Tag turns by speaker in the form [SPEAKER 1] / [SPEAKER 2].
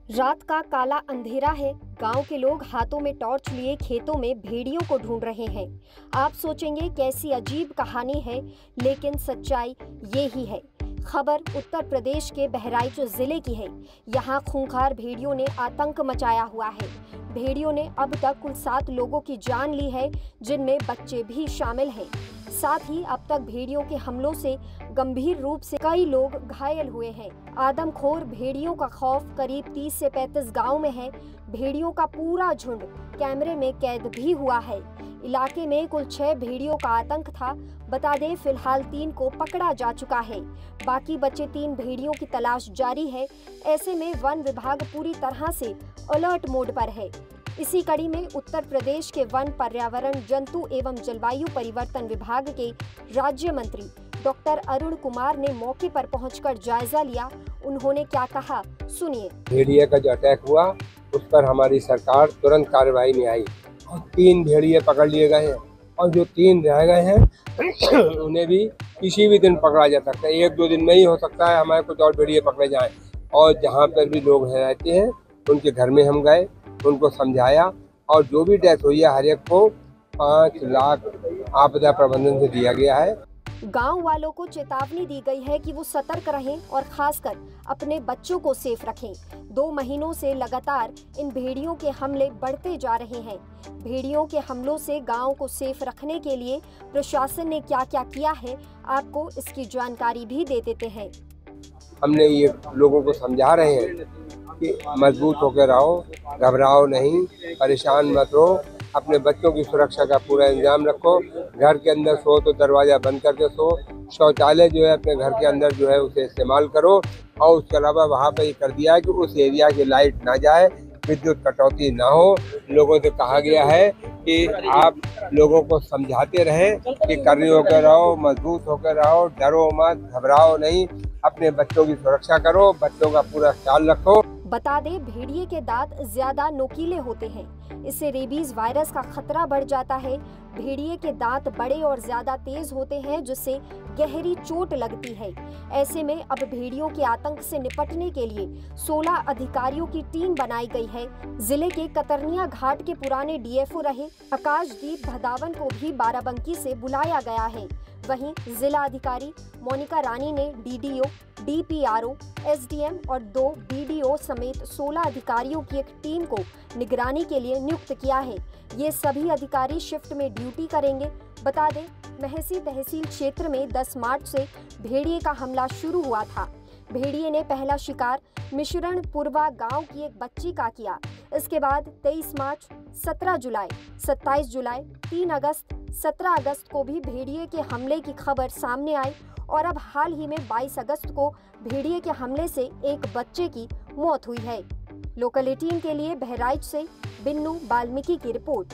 [SPEAKER 1] रात का काला अंधेरा है। गांव के लोग हाथों में टॉर्च लिए खेतों में भेड़ियों को ढूंढ रहे हैं। आप सोचेंगे कैसी अजीब कहानी है, लेकिन सच्चाई ये ही है। खबर उत्तर प्रदेश के बहराइच जिले की है। यहाँ खूंखार भेड़ियों ने आतंक मचाया हुआ है। भेड़ियों ने अब तक कुल 7 लोगों की जान ली है, जिनमें बच्चे भी शामिल हैं। साथ ही अब तक भेड़ियों के हमलों से गंभीर रूप से कई लोग घायल हुए हैं। आदमखोर भेड़ियों का खौफ करीब 30 से 35 गांव में है। भेड़ियों का पूरा झुंड कैमरे में कैद भी हुआ है। इलाके में कुल 6 भेड़ियों का आतंक था। बता दें, फिलहाल 3 को पकड़ा जा चुका है। बाकी बचे 3 भेड़ियों की तलाश जारी है। ऐसे में वन विभाग पूरी तरह से अलर्ट मोड पर है। इसी कड़ी में उत्तर प्रदेश के वन, पर्यावरण, जंतु एवं जलवायु परिवर्तन विभाग के राज्य मंत्री डॉक्टर अरुण कुमार ने मौके पर पहुंचकर जायजा लिया। उन्होंने क्या कहा, सुनिए।
[SPEAKER 2] भेड़िए का जो अटैक हुआ उस पर हमारी सरकार तुरंत कार्रवाई में आई और 3 भेड़िए पकड़ लिए गए हैं और जो 3 रह गए हैं उन्हें भी किसी भी दिन पकड़ा जा सकता है। 1-2 दिन में ही हो सकता है हमारे कुछ और भेड़िए पकड़े जाएं। और जहां पर भी लोग रहते हैं उनके घर में हम गए, उनको समझाया और जो भी डेथ हुई है हर एक को 5 लाख आपदा प्रबंधन से दिया गया है।
[SPEAKER 1] गांव वालों को चेतावनी दी गई है कि वो सतर्क रहें और खासकर अपने बच्चों को सेफ रखें। 2 महीनों से लगातार इन भेड़ियों के हमले बढ़ते जा रहे हैं। भेड़ियों के हमलों से गांव को सेफ रखने के लिए प्रशासन ने क्या क्या किया है, आपको इसकी जानकारी भी दे देते हैं।
[SPEAKER 2] हमने ये लोगों को समझा रहे हैं कि मजबूत होकर रहो, घबराओ नहीं, परेशान मत रहो, अपने बच्चों की सुरक्षा का पूरा इंतजाम रखो। घर के अंदर सो तो दरवाज़ा बंद करके सो। शौचालय जो है अपने घर के अंदर जो है उसे इस्तेमाल करो। और उसके अलावा वहाँ पर ये कर दिया है कि उस एरिया की लाइट ना जाए, विद्युत कटौती ना हो। लोगों से कहा गया है कि आप लोगों को समझाते रहें कि कर्री होकर रहो, मजबूत होकर रहो, डरो मत, घबराओ नहीं, अपने बच्चों की सुरक्षा करो, बच्चों का पूरा ख्याल रखो।
[SPEAKER 1] बता दें, भेड़िए के दांत ज्यादा नोकीले होते हैं। इससे रेबीज वायरस का खतरा बढ़ जाता है। भेड़िए के दांत बड़े और ज्यादा तेज होते हैं, जिससे गहरी चोट लगती है। ऐसे में अब भेड़ियों के आतंक से निपटने के लिए 16 अधिकारियों की टीम बनाई गई है। जिले के कतरनिया घाट के पुराने डीएफओ रहे आकाशदीप भदावन को भी बाराबंकी से बुलाया गया है। वहीं जिला अधिकारी मोनिका रानी ने डीडीओ, डीपीआरओ, एसडीएम और 2 बीडीओ समेत 16 अधिकारियों की एक टीम को निगरानी के लिए नियुक्त किया है। ये सभी अधिकारी शिफ्ट में ड्यूटी करेंगे। बता दें, महसी तहसील क्षेत्र में 10 मार्च से भेड़िए का हमला शुरू हुआ था। भेड़िए ने पहला शिकार मिश्रणपुरवा गांव की एक बच्ची का किया। इसके बाद 23 मार्च, 17 जुलाई, 27 जुलाई, 3 अगस्त, 17 अगस्त को भी भेड़िए के हमले की खबर सामने आई और अब हाल ही में 22 अगस्त को भेड़िए के हमले से एक बच्चे की मौत हुई है। लोकल 18 के लिए बहराइच से बिन्नू बाल्मीकि की रिपोर्ट।